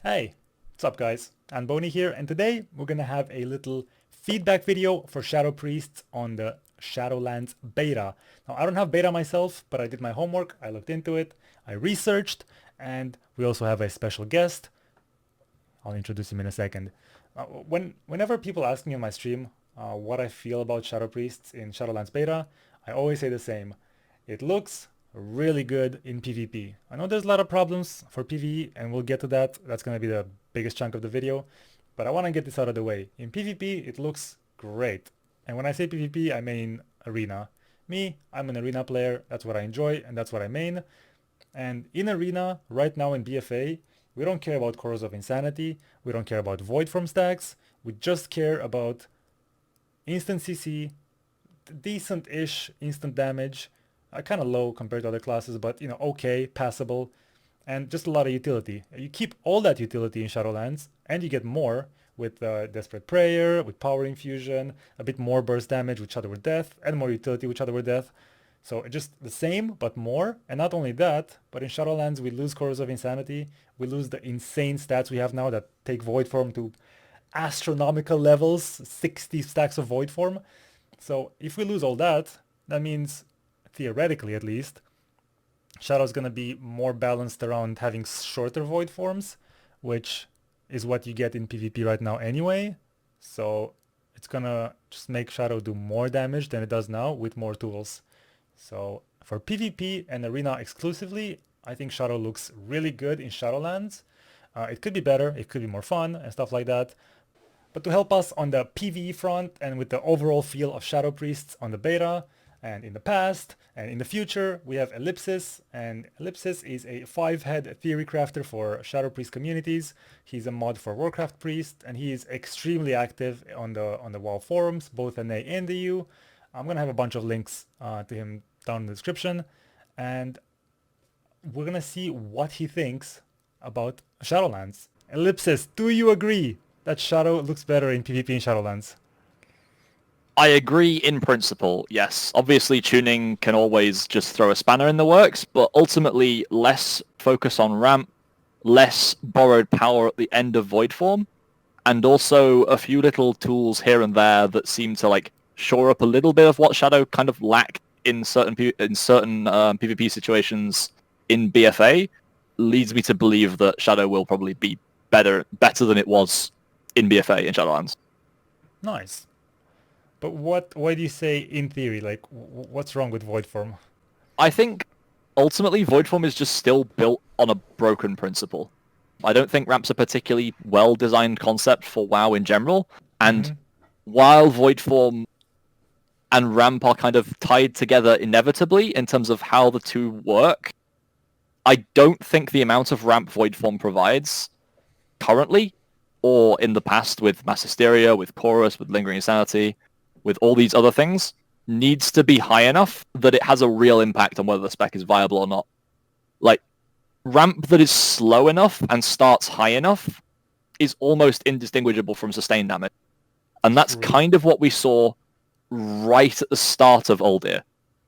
Hey, what's up guys? Boney here, and today we're gonna have a little feedback video for Shadow Priests on the Shadowlands Beta. Now I don't have beta myself, but I did my homework, I looked into it, I researched, and we also have a special guest. I'll introduce him in a second. Whenever people ask me on my stream what I feel about Shadow Priests in Shadowlands Beta, I always say the same. It looks really good in PvP. I know there's a lot of problems for PvE, and we'll get to that. That's going to be the biggest chunk of the video, but I want to get this out of the way. In PvP, it looks great. And when I say PvP, I mean arena. Me, I'm an arena player. That's what I enjoy, and that's what I main. And in arena, right now in BFA, we don't care about Cores of Insanity. We don't care about Voidform stacks. We just care about instant CC, decent-ish instant damage, kind of low compared to other classes, but okay, passable, and just a lot of utility. You keep all that utility in Shadowlands, and you get more with Desperate Prayer, with Power Infusion, a bit more burst damage with Shadow Word Death, and more utility with Shadow Word Death. So just the same, but more. And not only that, but in Shadowlands we lose Cores of Insanity, we lose the insane stats we have now that take Voidform to astronomical levels, 60 stacks of Voidform. So if we lose all that, that means, theoretically at least, Shadow's gonna be more balanced around having shorter void forms, which is what you get in PvP right now anyway. So it's gonna just make Shadow do more damage than it does now with more tools. So for PvP and Arena exclusively, I think Shadow looks really good in Shadowlands. It could be better, it could be more fun and stuff like that. But to help us on the PvE front and with the overall feel of Shadow Priests on the beta, and in the past, and in the future, we have Ellipsis, and Ellipsis is a 5-head theorycrafter for Shadow Priest communities. He's a mod for Warcraft Priest, and he is extremely active on the WoW forums, both NA and the EU. I'm gonna have a bunch of links to him down in the description, and we're gonna see what he thinks about Shadowlands. Ellipsis, do you agree that Shadow looks better in PvP in Shadowlands? I agree in principle, yes. Obviously, tuning can always just throw a spanner in the works, but ultimately, less focus on ramp, less borrowed power at the end of Voidform, and also a few little tools here and there that seem to like shore up a little bit of what Shadow kind of lacked in certain PvP situations in BFA, leads me to believe that Shadow will probably be better than it was in BFA in Shadowlands. Nice. But why do you say in theory? Like, what's wrong with Voidform? I think ultimately Voidform is just still built on a broken principle. I don't think ramp's a particularly well-designed concept for WoW in general, and Mm-hmm. while Voidform and ramp are kind of tied together inevitably in terms of how the two work, I don't think the amount of ramp Voidform provides currently, or in the past with Mass Hysteria, with Chorus, with Lingering Insanity, with all these other things, needs to be high enough that it has a real impact on whether the spec is viable or not. Like, ramp that is slow enough and starts high enough is almost indistinguishable from sustained damage. And that's True. kind of what we saw right at the start of Uldir.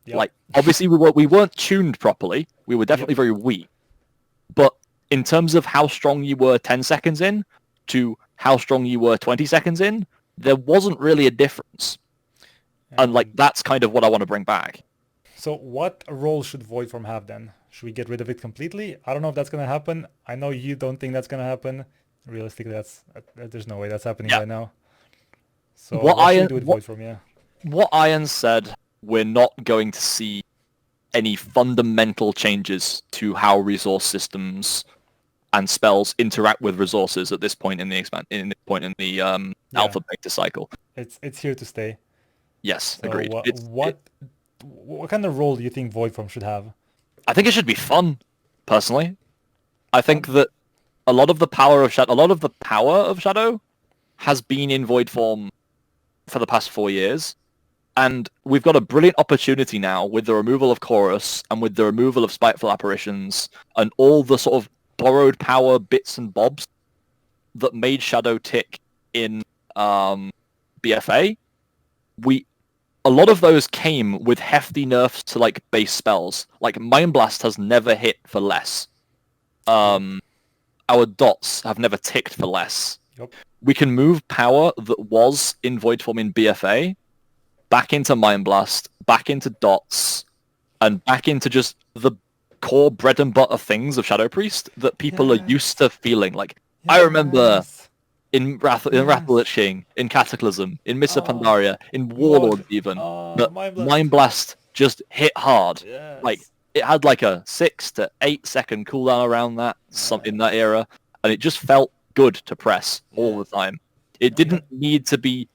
Yep. Like, obviously we weren't tuned properly. We were definitely Yep. very weak. But in terms of how strong you were 10 seconds in to how strong you were 20 seconds in, there wasn't really a difference. And like, And that's kind of what I want to bring back. so what role should Voidform have then? Should we get rid of it completely? I don't know if that's gonna happen. I know you don't think that's gonna happen. Realistically, there's no way that's happening Yeah. right now. So What what should we Iron do with what Voidform? Yeah. what Iron said, we're not going to see any fundamental changes to how resource systems and spells interact with resources at this point in the Yeah. alpha beta cycle. It's here to stay. Yes, So agreed. what kind of role do you think Voidform should have? I think it should be fun. Personally, I think Fun? that a lot of the power of Shadow has been in Void form for the past 4 years, and we've got a brilliant opportunity now with the removal of Chorus and with the removal of Spiteful Apparitions and all the sort of borrowed power bits and bobs that made Shadow tick in BFA. A lot of those came with hefty nerfs to like base spells. Like Mind Blast has never hit for less. True. our dots have never ticked for less. Yep. We can move power that was in Voidform in BFA back into Mind Blast, back into dots, and back into just the core bread and butter things of Shadow Priest that people are used to feeling. Like, I remember in Wrath of the Lich King, in Cataclysm, in Mists of Pandaria, in Warlord even, that Mind Blast just hit hard. Like, it had like a 6 to 8 second cooldown around that, in that era, and it just felt good to press all the time. It didn't need to be...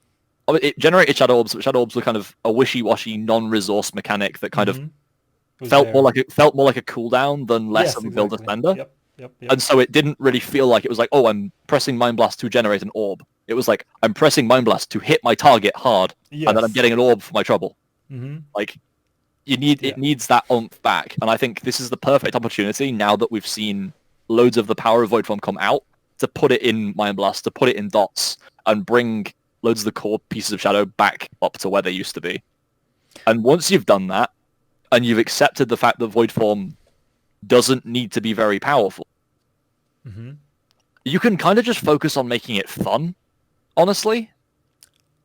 It generated Shadow Orbs, but Shadow Orbs were kind of a wishy-washy, non-resource mechanic that kind of felt more like a cooldown than less of a build defender. Yep. And so it didn't really feel like it was like, oh, I'm pressing Mind Blast to generate an orb. It was like, I'm pressing Mind Blast to hit my target hard, and then I'm getting an orb for my trouble. Like, it needs that oomph back, and I think this is the perfect opportunity now that we've seen loads of the power of Voidform come out to put it in Mind Blast, to put it in dots, and bring loads of the core pieces of Shadow back up to where they used to be. And once you've done that, and you've accepted the fact that Voidform doesn't need to be very powerful, you can kind of just focus on making it fun, honestly.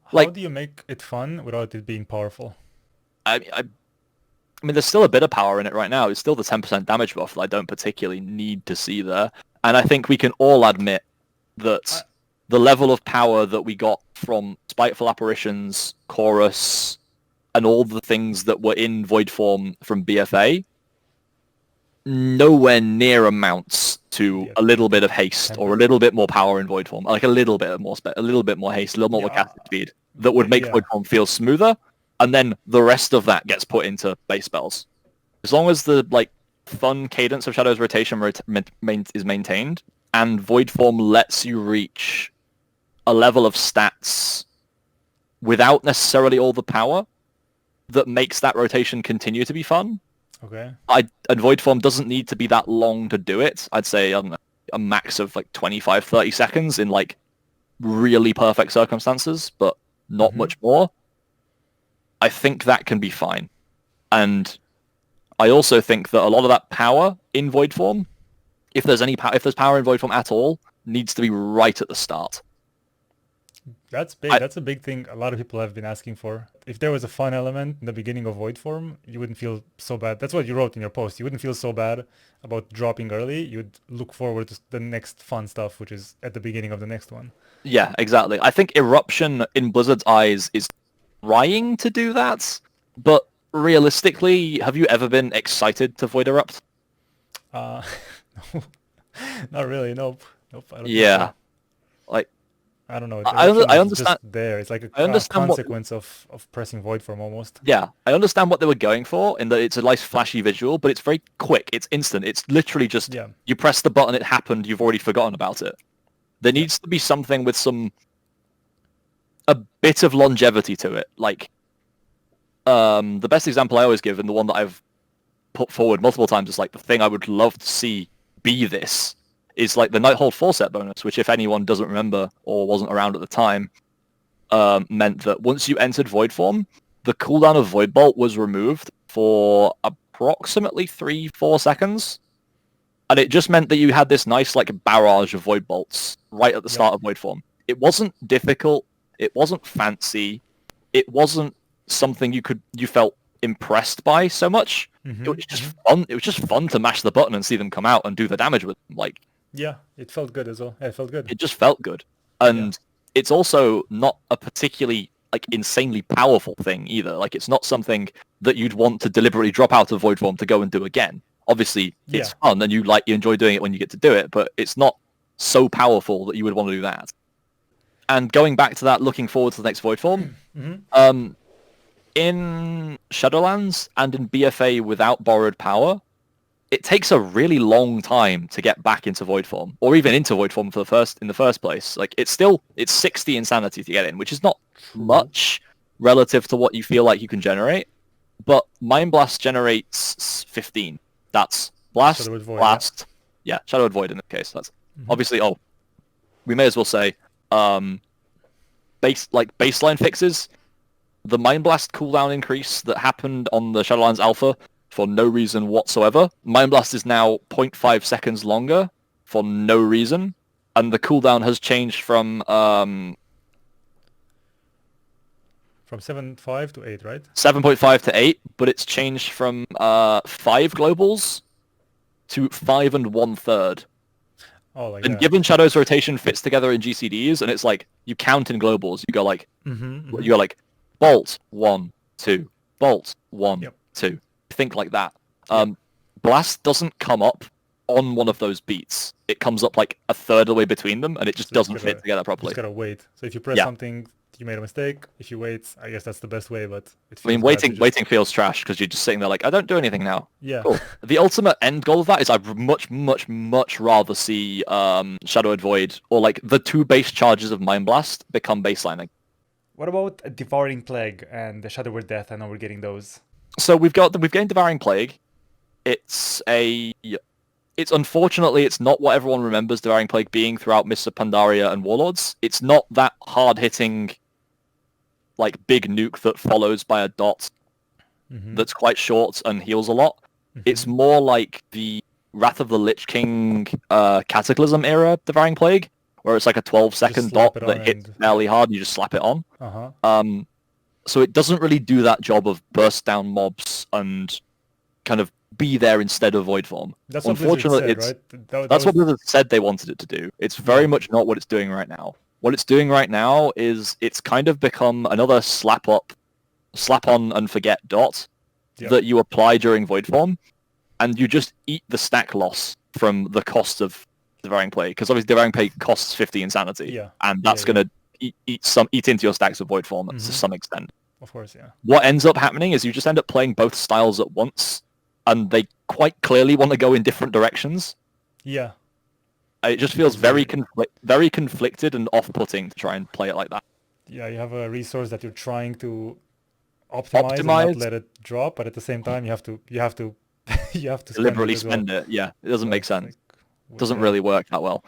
How do you make it fun without it being powerful? I mean, there's still a bit of power in it right now. It's still the 10% damage buff that I don't particularly need to see there. And I think we can all admit that the level of power that we got from Spiteful Apparitions, Chorus, and all the things that were in Voidform from BFA nowhere near amounts to a little bit of haste or a little bit more power in Voidform, like a little bit more haste, a little more casting speed that would make Voidform feel smoother, and then the rest of that gets put into base spells. As long as the fun cadence of Shadow's rotation is maintained, and Voidform lets you reach a level of stats without necessarily all the power that makes that rotation continue to be fun. Okay. And Voidform doesn't need to be that long to do it. I'd say, I don't know, a max of 25, 30 seconds in really perfect circumstances, but not much more. I think that can be fine. And I also think that a lot of that power in Voidform, if there's power in Voidform at all, needs to be right at the start. That's big. That's a big thing a lot of people have been asking for. If there was a fun element in the beginning of Voidform, you wouldn't feel so bad. That's what you wrote in your post. You wouldn't feel so bad about dropping early. You'd look forward to the next fun stuff, which is at the beginning of the next one. Yeah, exactly. I think Eruption in Blizzard's eyes is trying to do that, but realistically, have you ever been excited to Void Erupt? No, not really. Nope. I don't think so. I don't know. I understand. Just there. It's like a consequence of pressing Voidform almost. Yeah, I understand what they were going for in that it's a nice flashy visual, but it's very quick. It's instant. It's literally just you press the button, it happened, you've already forgotten about it. There needs to be something with a bit of longevity to it. The best example I always give, and the one that I've put forward multiple times, is the thing I would love to see be this, is the Nighthold 4-set bonus, which if anyone doesn't remember or wasn't around at the time, meant that once you entered Voidform, the cooldown of Void Bolt was removed for approximately 3-4 seconds. And it just meant that you had this nice barrage of Void Bolts right at the start of Voidform. It wasn't difficult, it wasn't fancy, it wasn't something you felt impressed by so much. It was just fun. It was just fun to mash the button and see them come out and do the damage with them. Yeah, it felt good as well. Yeah, it felt good. It just felt good. And it's also not a particularly insanely powerful thing either. It's not something that you'd want to deliberately drop out of Voidform to go and do again. Obviously, it's fun and you enjoy doing it when you get to do it, but it's not so powerful that you would want to do that. And going back to that, looking forward to the next Voidform, in Shadowlands and in BFA without borrowed power, it takes a really long time to get back into Voidform, or even into Voidform in the first place. It's 60 insanity to get in, which is not much relative to what you feel like you can generate. But Mind Blast generates 15. That's Blast, Void, Blast. Yeah, Shadowed Void in this case. That's obviously. Oh, we may as well say, baseline fixes. The Mind Blast cooldown increase that happened on the Shadowlands Alpha for no reason whatsoever. Mind Blast is now 0.5 seconds longer for no reason, and the cooldown has changed from 7.5 to 8, right? 7.5 to 8, but it's changed from 5 globals to 5 1/3. Oh, like And that. given Shadow's rotation fits together in GCDs, and it's like you count in globals, you go like you go like bolt 1 2 bolt 1 Yep. 2. Think like that. Blast doesn't come up on one of those beats. It comes up like a third of the way between them, and it just So you doesn't gotta- fit together You properly. just gotta wait. So if you press Yeah. something, you made a mistake. If you wait, I guess that's the best way. But it I mean, feels bad to just- waiting feels trash because you're just sitting there like, I don't do anything now. Yeah. Cool. The ultimate end goal of that is I'd much rather see Shadowed Void or like the 2 base charges of Mind Blast become baselining. What about a Devouring Plague and the Shadow Word Death? I know we're getting those. So we've gained Devouring Plague. It's unfortunately it's not what everyone remembers Devouring Plague being throughout Mists of Pandaria and Warlords. It's not that hard hitting like big nuke that follows by a dot that's quite short and heals a lot. It's more like the Wrath of the Lich King Cataclysm era Devouring Plague, where it's like a 12-second slap dot it that on hits and- fairly hard and you just slap it on. So it doesn't really do that job of burst down mobs and kind of be there instead of Voidform. That's what Blizzard Unfortunately, said, it's right? That that's what was- Blizzard said they wanted it to do. It's very much not what it's doing right now. What it's doing right now is it's kind of become another slap on and forget dot that you apply during Voidform, and you just eat the stack loss from the cost of Devouring Plague, because obviously Devouring Plague costs 50 insanity, and that's going to eat into your stacks of Voidform to some extent. Of course, yeah. What ends up happening is you just end up playing both styles at once, and they quite clearly want to go in different directions. Yeah. It just feels very conflicted and off-putting to try and play it like that. Yeah, you have a resource that you're trying to optimize and not let it drop, but at the same time you have to spend Deliberately it as well. spend it. Yeah, it doesn't make sense. Like, Doesn't really work that well.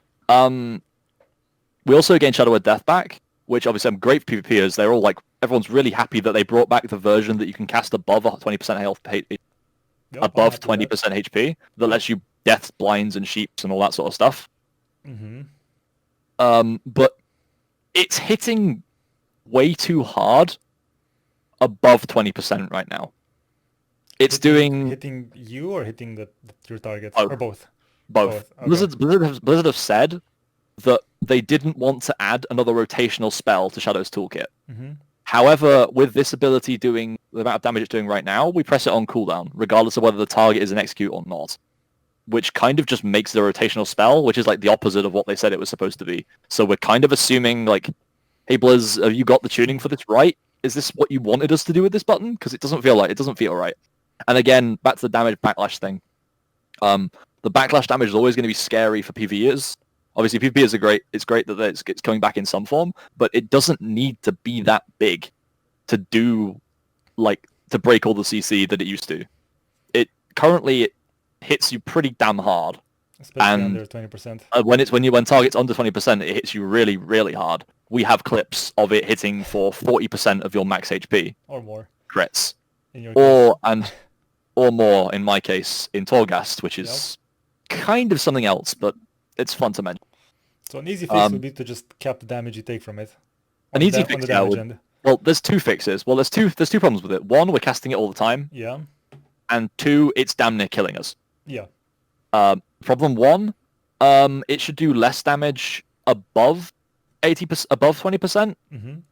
We also gained Shadow of Death back, which obviously I'm great for PvPers. They're all like, everyone's really happy that they brought back the version that you can cast above 20% health, above 20% HP, that lets you deaths, blinds, and sheeps and all that sort of stuff. But it's hitting way too hard above 20% right now. It's hitting you or hitting your target or both. Both. Okay. Blizzard have said that they didn't want to add another rotational spell to Shadow's toolkit. However, with this ability doing the amount of damage it's doing right now, we press it on cooldown, regardless of whether the target is an execute or not. Which kind of just makes it a rotational spell, which is like the opposite of what they said it was supposed to be. So we're kind of assuming like, hey Blizz, have you got the tuning for this right? Is this what you wanted us to do with this button? Because it doesn't feel right. And again, back to the damage backlash thing. The backlash damage is always going to be scary for PvEers. Obviously, PvPers are great. It's great that it's coming back in some form, but it doesn't need to be that big to do, like, to break all the CC that it used to. It hits you pretty damn hard. Especially under 20%. When target's under 20%, it hits you really, really hard. We have clips of it hitting for 40% of your max HP. Or more. Crits. In your Or more, in my case, in Torghast, which is kind of something else, but it's fun to mention. So an easy fix would be to just cap the damage you take from it. An easy fix now would... Well, there's two fixes. Well, there's two problems with it. One, we're casting it all the time. Yeah. And two, it's damn near killing us. Yeah. Problem one, it should do less damage above 80%, above 20%,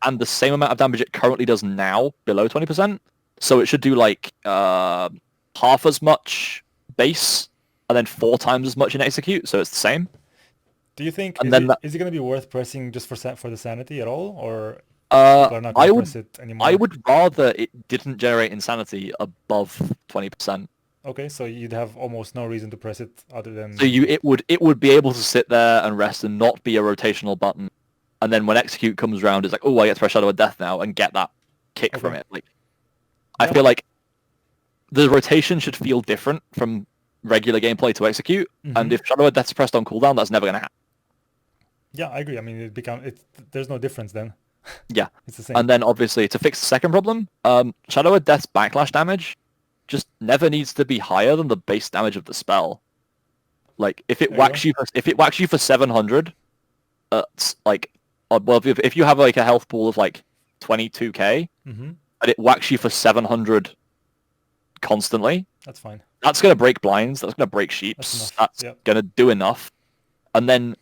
and the same amount of damage it currently does now below 20%. So it should do like half as much base and then 4 times as much in execute. So it's the same. Do you think is it going to be worth pressing just for the sanity at all, or people are not going to press it anymore? I would rather it didn't generate insanity above 20%. Okay, so you'd have almost no reason to press it other than... So it would be able to sit there and rest and not be a rotational button. And then when execute comes around, it's like, oh, I get to press Shadow of Death now and get that kick from it. Like, I feel like the rotation should feel different from regular gameplay to execute. And if Shadow of Death's pressed on cooldown, that's never going to happen. Yeah, I agree. I mean, there's no difference then. Yeah. It's the same. And then obviously to fix the second problem, Shadow of Death's backlash damage just never needs to be higher than the base damage of the spell. Like if it There you whacks you, if it whacks you for 700, like, well, if you have like a health pool of like 22k, Mm-hmm. and it whacks you for 700 constantly, That's fine. that's gonna break blinds. That's gonna break sheeps. That's enough. That's Yep. gonna do enough. And then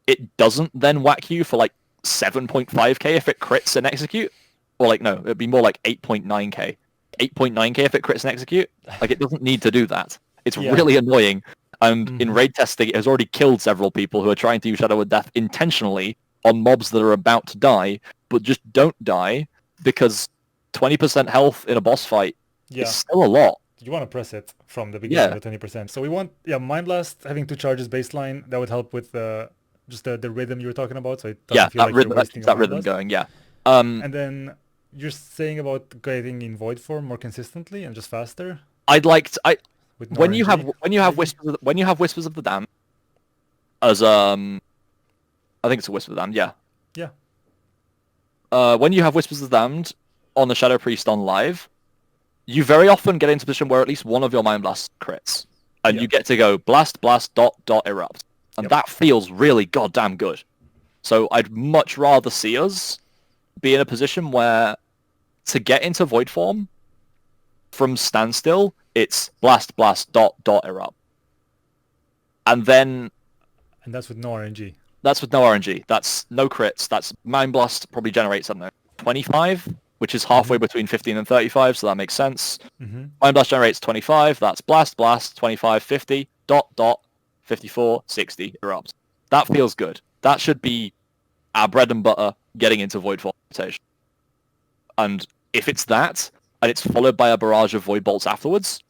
it doesn't then whack you for like 7.5k if it crits and execute, or like no, it'd be more like 8.9k. 8.9k if it crits and execute. Like it doesn't need to do that. It's Yeah. really annoying. And in Mhm. raid testing, it has already killed several people who are trying to use Shadow of Death intentionally on mobs that are about to die, but just don't die because 20% health in a boss fight Yeah. is still a lot. You want to press it from the beginning Yeah. with 20%. So we want, Mind Blast having 2 charges baseline. That would help with just the rhythm you were talking about. So it doesn't Yeah, feel that like rhythm, you're that wasting keeps a that Mind rhythm Blast. going. Yeah. And then you're saying about getting in Voidform more consistently and just faster I'd like to, with when you have maybe? whispers of the damned as I think it's a whisper of the damned. Yeah. Yeah. When you have whispers of the damned on the Shadow Priest on live, you very often get into a position where at least one of your Mind Blasts crits. And Yeah. you get to go blast, dot, erupt. And Yep. that feels really goddamn good. So I'd much rather see us be in a position where to get into Voidform from standstill, it's blast, dot, erupt. And then And that's with no RNG. that's with no RNG. That's no crits. That's Mind Blast probably generates, I don't know, 25, which is halfway between 15 and 35, so that makes sense. Mm-hmm. Mind Blast generates 25, that's blast, 25, 50, dot, 54, 60, erupt. That feels good. That should be our bread and butter getting into Voidform rotation. And if it's that, and it's followed by a barrage of Void Bolts afterwards,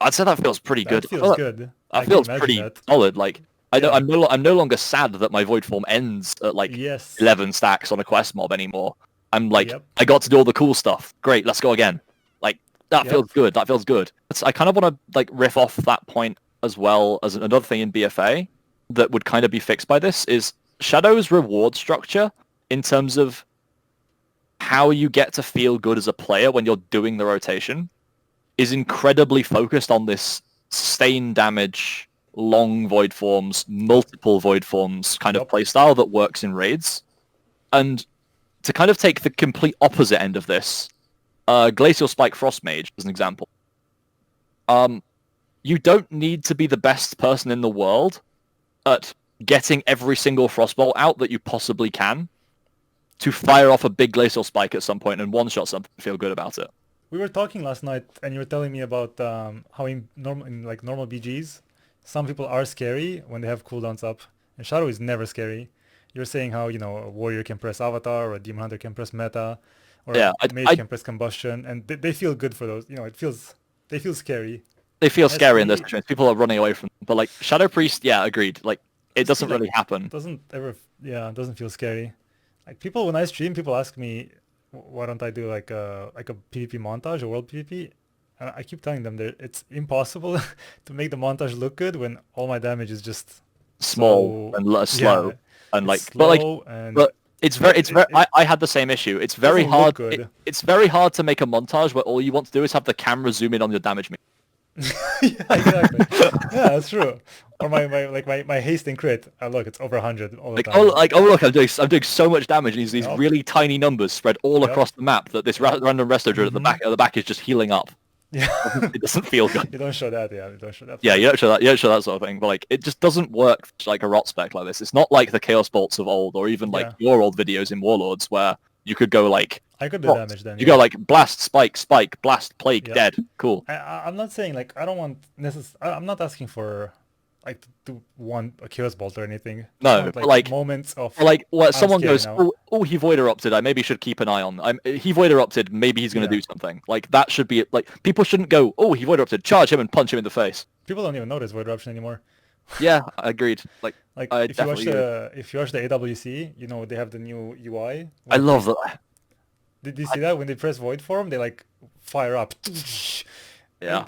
I'd say that feels pretty good. That feels good. I That can feels imagine pretty that. solid. Like Yeah. I'm no longer sad that my void form ends at like Yes. 11 stacks on a quest mob anymore. I'm like, Yep. I got to do all the cool stuff. Great, let's go again. Like that Yep. feels good. That feels good. I kind of want to like riff off that point as well as another thing in BFA that would kind of be fixed by this is Shadow's reward structure in terms of how you get to feel good as a player when you're doing the rotation is incredibly focused on this sustain damage, long void forms, multiple void forms kind of Yep. playstyle that works in raids. And to kind of take the complete opposite end of this, Glacial Spike Frost Mage as an example. You don't need to be the best person in the world at getting every single Frostbolt out that you possibly can to fire off a big Glacial Spike at some point and one-shot something and feel good about it. We were talking last night, and you were telling me about how in normal BGs, some people are scary when they have cooldowns up, and Shadow is never scary. You're saying how a warrior can press Avatar, or a demon hunter can press Meta, or Yeah, a mage can press Combustion, and they feel good for those. They feel scary. They feel scary in those SP situations. People are running away from them. But like Shadow Priest, yeah, agreed. Like it doesn't SP, like, really happen. doesn't feel scary. Like people when I stream, people ask me, why don't I do like a PvP montage, a world PvP? And I keep telling them that it's impossible to make the montage look good when all my damage is just Small so and slow yeah, and like it's but like slow and but it's very I had the same issue. It's very doesn't look hard. good. It's very hard to make a montage where all you want to do is have the camera zoom in on your damage meter. Yeah, exactly. Yeah, that's true. Or my haste and crit. Look, it's over 100 all the Like time. oh look, I'm doing so much damage. And these Yep. really tiny numbers spread all Yep. across the map that this random resto druid at the back is just healing up. Yeah. It doesn't feel good. You don't show that. Yeah, you don't show that. Yeah, you don't show that. You don't show that sort of thing. But like, it just doesn't work like a rot spec like this. It's not like the Chaos Bolts of old, or even like your old videos in Warlords, where you could go like I could do damage then. you go like blast, spike, blast, plague, Yeah. dead. Cool. I'm not saying like I don't want I'm not asking for like to want a Chaos Bolt or anything. No, I want, but like moments of or like what I'm someone scared goes, now. oh, he void erupted. I maybe should keep an eye on. He void erupted. Maybe he's going to Yeah. do something. Like that should be like people shouldn't go, oh, he void erupted. Charge him and punch him in the face. People don't even notice Void Eruption anymore. Yeah, agreed. Like I if you watch definitely the AWC, they have the new UI. I love that. Did you see that when they press Void Form, they like fire up. Yeah.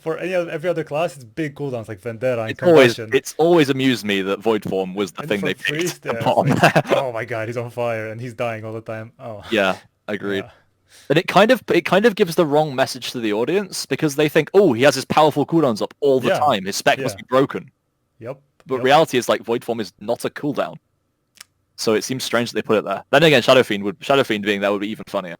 For every other class, it's big cooldowns like Vendetta and Combustion. It's always amused me that Voidform was the And thing for they Priest, picked yeah, upon. it's like, oh my god, he's on fire and he's dying all the time. Oh. Yeah, agreed. Yeah. And it kind of gives the wrong message to the audience because they think, oh, he has his powerful cooldowns up all the Yeah. time. His spec must Yeah. be broken. Yep. But Yep. reality is like Voidform is not a cooldown. So it seems strange that they put it there. Then again, Shadowfiend being there would be even funnier.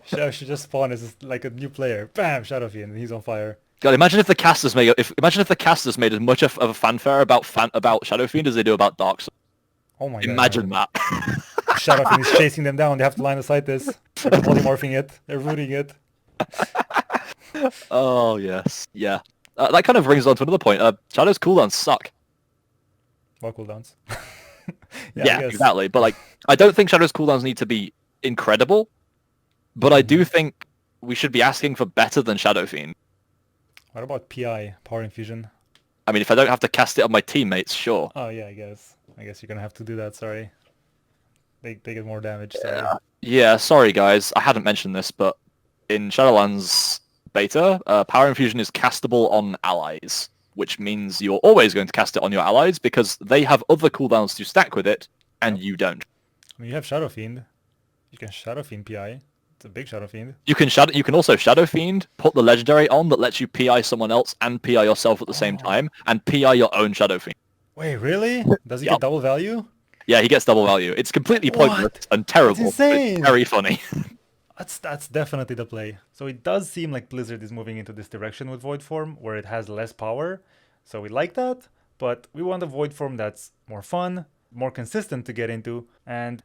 Shadow should just spawn as like a new player. Bam, Shadowfiend, and he's on fire. God, imagine if the casters made as much of a fanfare about Shadowfiend as they do about Dark Souls. Oh my god. Imagine that. Shadowfiend is chasing them down. They have to line of sight this. They're polymorphing it. They're rooting it. Oh yes, yeah. That kind of brings on to another point. Shadow's cooldowns suck. What cooldowns? Yeah, exactly. But like, I don't think Shadow's cooldowns need to be incredible, but I do think we should be asking for better than Shadowfiend. What about PI, Power Infusion? I mean, if I don't have to cast it on my teammates, sure. Oh yeah, I guess you're gonna have to do that. Sorry. They get more damage. Sorry. Yeah, sorry guys. I hadn't mentioned this, but in Shadowlands Beta, Power Infusion is castable on allies, which means you're always going to cast it on your allies because they have other cooldowns to stack with it, and you don't. I mean, you have Shadowfiend. You can Shadowfiend PI. It's a big Shadowfiend. You can also Shadowfiend, put the legendary on that lets you PI someone else and PI yourself at the same time, and PI your own Shadowfiend. Wait, really? Does he Yup. get double value? Yeah, he gets double value. It's completely pointless What? and terrible. That's But insane. it's very funny. That's definitely the play. So it does seem like Blizzard is moving into this direction with Voidform, where it has less power. So we like that, but we want a Voidform that's more fun, more consistent to get into, and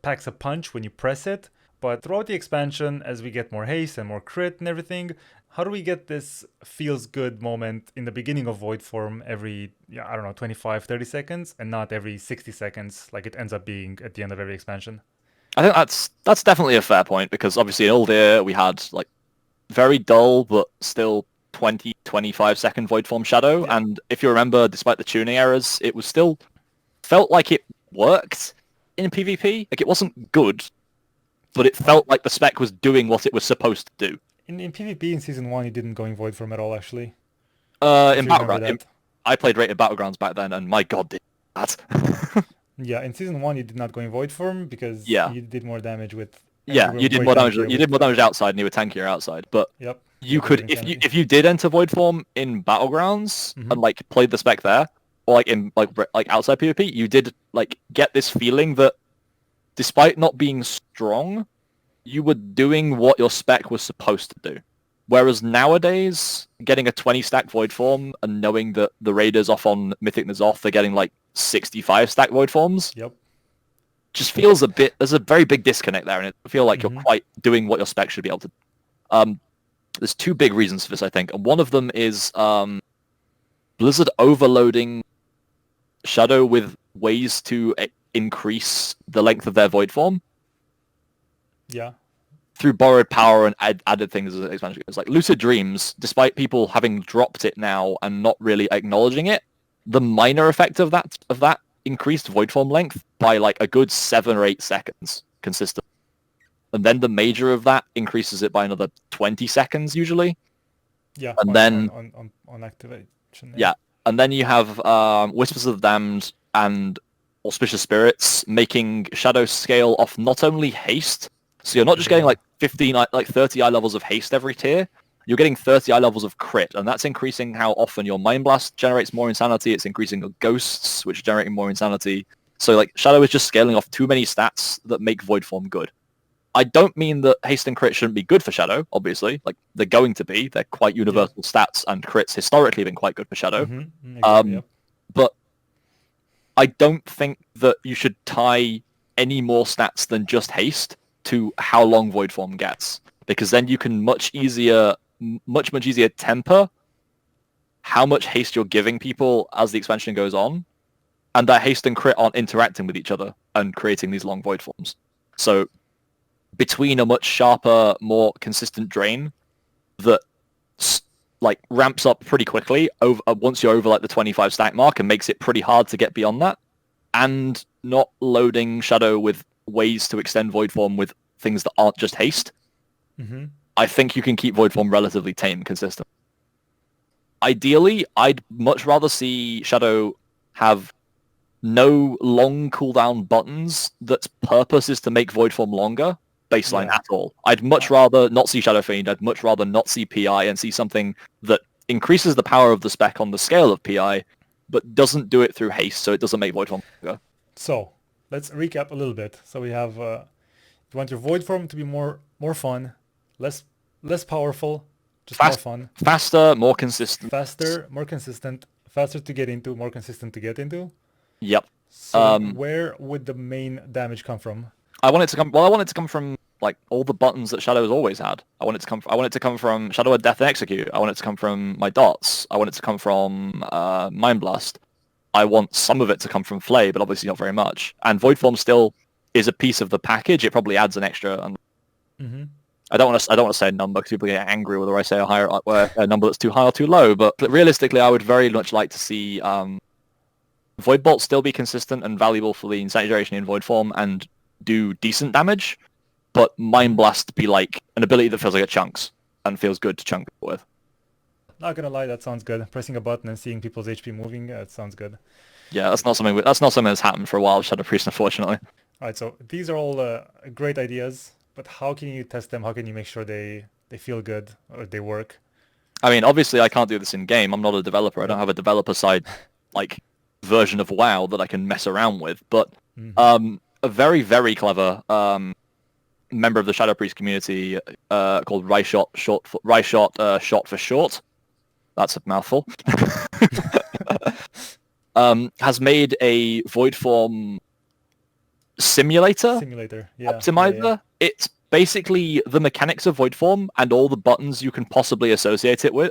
packs a punch when you press it. But throughout the expansion, as we get more haste and more crit and everything, how do we get this feels good moment in the beginning of Voidform every, 25, 30 seconds, and not every 60 seconds like it ends up being at the end of every expansion? I think that's definitely a fair point because obviously in Uldir we had like very dull but still 20, 25 second Voidform Shadow, and if you remember, despite the tuning errors, it was still felt like it worked in PvP. Like it wasn't good, but it felt like the spec was doing what it was supposed to do. In PvP in Season 1, you didn't go in Voidform at all, actually. In you remember Battleground, that. I played Rated Battlegrounds back then, and my god, did that. Yeah, in Season 1, you did not go in Voidform because Yeah. you did more damage with... Yeah, were you did way more damage. tankier You did more damage outside, and you were tankier outside. But Yep. you Yeah, could, with if you insanity. if you did enter Voidform in Battlegrounds Mhm. and like played the spec there, or like in like outside PvP, you did like get this feeling that despite not being strong, you were doing what your spec was supposed to do. Whereas nowadays, getting a 20 stack Void Form and knowing that the Raiders off on Mythic N'Zoth are getting like 65 stack Void Forms Yep. just feels there's a very big disconnect there, and it feel like Mhm. you're quite doing what your spec should be able to do. There's two big reasons for this, I think, and one of them is Blizzard overloading Shadow with ways to increase the length of their Void Form Yeah. through borrowed power and added things as an expansion. It's like Lucid Dreams, despite people having dropped it now and not really acknowledging it, the minor effect of that increased void form length by like a good 7 or 8 seconds consistent. And then the major of that increases it by another 20 seconds usually. Yeah. And then on activation. yeah, and then you have Whispers of the Damned and Auspicious Spirits making Shadow scale off not only haste, so you're not just getting like 30 eye levels of haste every tier, you're getting 30 eye levels of crit, and that's increasing how often your Mind Blast generates more insanity, it's increasing your Ghosts, which are generating more insanity. So like Shadow is just scaling off too many stats that make Void Form good. I don't mean that haste and crit shouldn't be good for Shadow, obviously. Like, they're going to be. They're quite universal stats, and crits historically have been quite good for Shadow. Exactly, yep. But I don't think that you should tie any more stats than just haste to how long Void Form gets, because then you can much easier temper how much haste you're giving people as the expansion goes on, and that haste and crit aren't interacting with each other and creating these long Void Forms. So between a much sharper, more consistent drain that like ramps up pretty quickly over once you're over like the 25 stack mark and makes it pretty hard to get beyond that, and not loading Shadow with ways to extend Void Form with things that aren't just haste, I think you can keep Void Form relatively tame and consistent. Ideally, I'd much rather see Shadow have no long cooldown buttons that's purpose is to make Voidform longer baseline Yeah. at all. I'd much rather not see Shadow Fiend. I'd much rather not see PI and see something that increases the power of the spec on the scale of PI, but doesn't do it through haste, so it doesn't make Voidform longer. So let's recap a little bit. So we have you want your Voidform to be more fun, less powerful, just more fun, faster, more consistent, faster, more consistent, faster to get into, more consistent to get into. Yep. So where would the main damage come from? I want it to come. Well, I want it to come from like all the buttons that Shadow has always had. I want it to come from Shadow of Death and Execute. I want it to come from my dots. I want it to come from Mind Blast. I want some of it to come from Flay, but obviously not very much. And Voidform still is a piece of the package. It probably adds an extra. I don't want to say a number because people get angry whether I say a number that's too high or too low. But realistically, I would very much like to see Void Bolt still be consistent and valuable for the Insanity duration in Void form and do decent damage, but Mind Blast be like an ability that feels like a chunks and feels good to chunk with. Not gonna lie, that sounds good. Pressing a button and seeing people's HP moving, that sounds good. Yeah, that's not something that's happened for a while with Shadow Priest, unfortunately. All right, so these are all great ideas, but how can you test them? How can you make sure they feel good or they work? I mean, obviously I can't do this in game. I'm not a developer. I don't have a developer side like version of WoW that I can mess around with. But a very, very clever member of the Shadow Priest community called Ryeshot, shot for short. That's a mouthful. Has made a void form simulator, yeah, optimizer. Yeah. It's basically the mechanics of void form and all the buttons you can possibly associate it with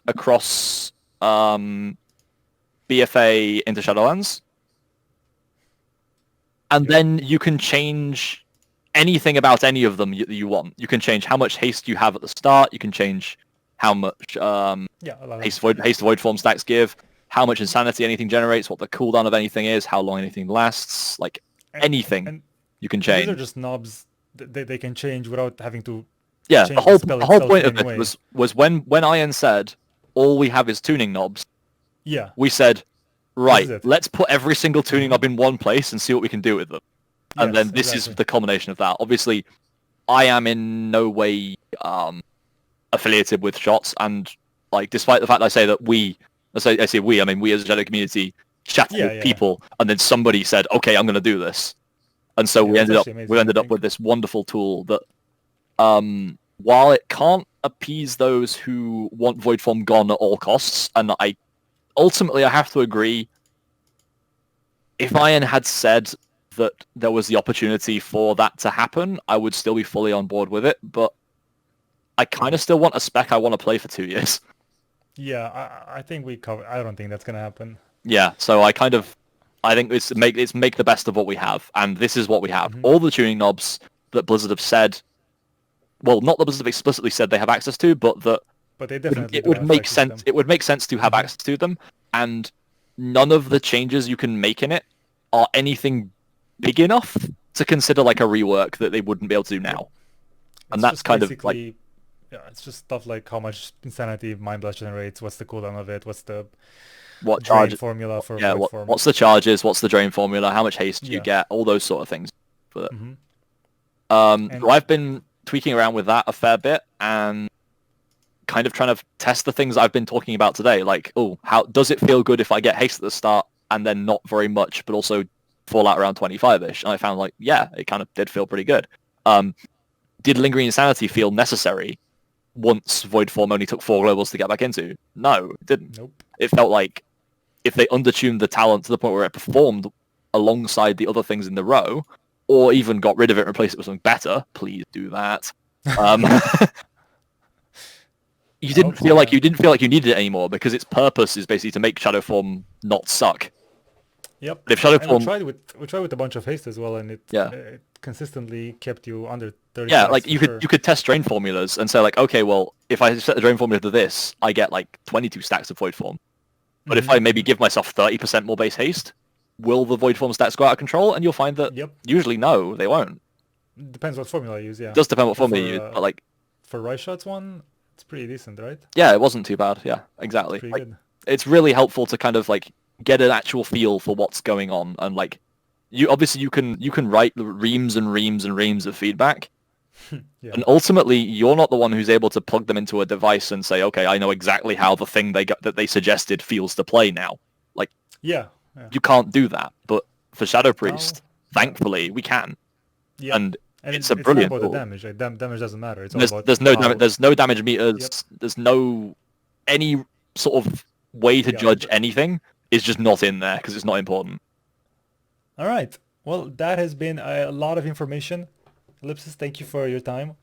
across BFA into Shadowlands. And then you can change anything about any of them you want. You can change how much haste you have at the start. You can change how much haste void form stacks give, how much insanity anything generates, what the cooldown of anything is, how long anything lasts, like anything you can change. These are just knobs they can change without having to. Yeah, the whole point of it was when Ian said all we have is tuning knobs. Yeah, we said, right, let's put every single tuning knob in one place and see what we can do with them. And then this is the culmination of that. Obviously, I am in no way affiliated with shots, and like despite the fact I say that I mean we as a Shadow community chatted with people, and then somebody said, okay, I'm going to do this. And so we ended up with this wonderful tool that, while it can't appease those who want void form gone at all costs, and I have to agree, if Ian had said that there was the opportunity for that to happen, I would still be fully on board with it, but I kind of still want a spec I want to play for 2 years. Yeah, I think we covered. I don't think that's going to happen. Yeah, so I think it's make the best of what we have, and this is what we have. All the tuning knobs that Blizzard have said, well, not that Blizzard have explicitly said they have access to, but they definitely it would make sense. It would make sense to have access to them, and none of the changes you can make in it are anything big enough to consider like a rework that they wouldn't be able to do now. And that's kind of like, yeah, it's just stuff like how much insanity Mind Blast generates, what's the cooldown of it, what's the drain formula for form. What's the charges, what's the drain formula, how much haste you get, all those sort of things. For it. So I've been tweaking around with that a fair bit and kind of trying to test the things I've been talking about today. Like, how does it feel good if I get haste at the start and then not very much, but also fall out around 25-ish? And I found like, yeah, it kind of did feel pretty good. Did Lingering Insanity feel necessary once Void Form only took 4 globals to get back into? No, it didn't. Nope. It felt like if they undertuned the talent to the point where it performed alongside the other things in the row, or even got rid of it and replaced it with something better, please do that. You didn't feel like you needed it anymore because its purpose is basically to make Shadow Form not suck. Yep. But if Shadow Form, we tried with a bunch of haste as well, and it consistently kept you under 30. Yeah, like you could test drain formulas and say like, okay, well, if I set the drain formula to this, I get like 22 stacks of void form. But if I maybe give myself 30% more base haste, will the void form stats go out of control? And you'll find that usually no, they won't. Depends what formula you use. Yeah. It does depend what formula you use, but like for Ryeshot's one, it's pretty decent, right? Yeah, it wasn't too bad. Yeah, exactly. Pretty like, good. It's really helpful to kind of like get an actual feel for what's going on. And like, you can write reams and reams and reams of feedback, Yeah. and ultimately you're not the one who's able to plug them into a device and say, okay, I know exactly how the thing that they suggested feels to play now. Like, Yeah. you can't do that. But for Shadow Priest, Now, thankfully, we can. yeah. And And it's a it's not brilliant about tool. the damage. Like, damage doesn't matter. It's all There's about there's no how... damage. There's no damage meters. Yep. There's no any sort of way to Yeah. judge anything is just not in there because it's not important. All right. Well, that has been a lot of information. Ellipsis, thank you for your time.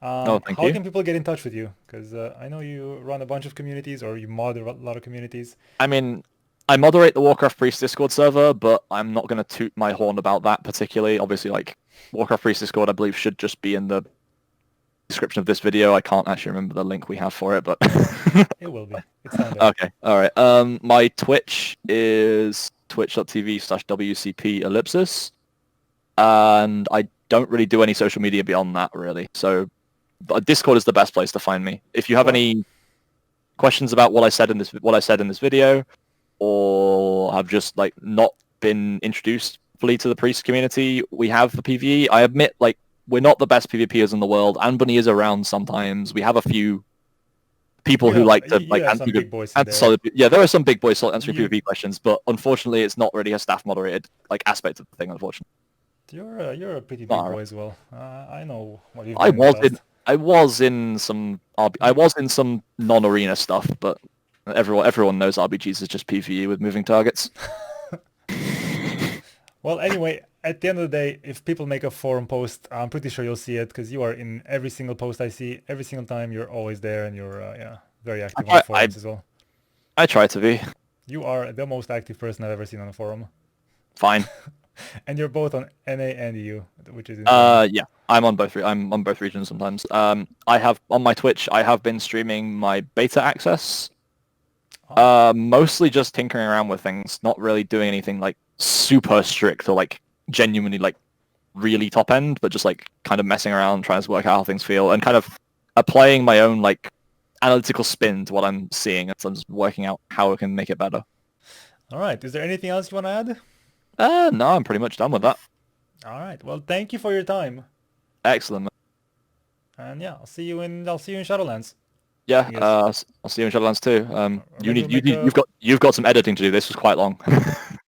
No, thank How you. can people get in touch with you? Because I know you run a bunch of communities, or you moderate a lot of communities. I mean, I moderate the Warcraft Priest Discord server, but I'm not going to toot my horn about that particularly. Obviously, like, Warcraft Priest Discord, I believe, should just be in the description of this video. I can't actually remember the link we have for it, but... It will be. It's down there. Okay, all right. My Twitch is twitch.tv/WCP Ellipsis, and I don't really do any social media beyond that, really. So, but Discord is the best place to find me. If you have any questions about what I said in this video, or have just like not been introduced fully to the priest community we have for PvE, I admit, like, we're not the best PvPers in the world. Anbony is around sometimes. We have a few people who like to like answer big boys in there. solid. Yeah, there are some big boys answering You- PvP questions, but unfortunately, it's not really a staff moderated like aspect of the thing. Unfortunately, You're a pretty big Alright. boy as well. I know what you've I done in was the in past. I was in some non-arena stuff, but everyone knows RBGs is just PvE with moving targets. Well, anyway, at the end of the day, if people make a forum post, I'm pretty sure you'll see it because you are in every single post I see. Every single time you're always there, and you're very active on the forums as well. I try to be You are the most active person I've ever seen on a forum. fine. And you're both on NA and EU, which is insane. Yeah, I'm on both. I'm on both regions sometimes. I have on my Twitch. I have been streaming my beta access. Mostly just tinkering around with things, not really doing anything like super strict or like genuinely like really top end, but just like kind of messing around, trying to work out how things feel, and kind of applying my own like analytical spin to what I'm seeing, and so I'm just working out how I can make it better. All right. Is there anything else you want to add? No, I'm pretty much done with that. All right. Well, thank you for your time. Excellent. And yeah, I'll see you in Shadowlands. Yeah, Yes. I'll see you in Shadowlands too. Maybe we'll make You've got some editing to do. This was quite long.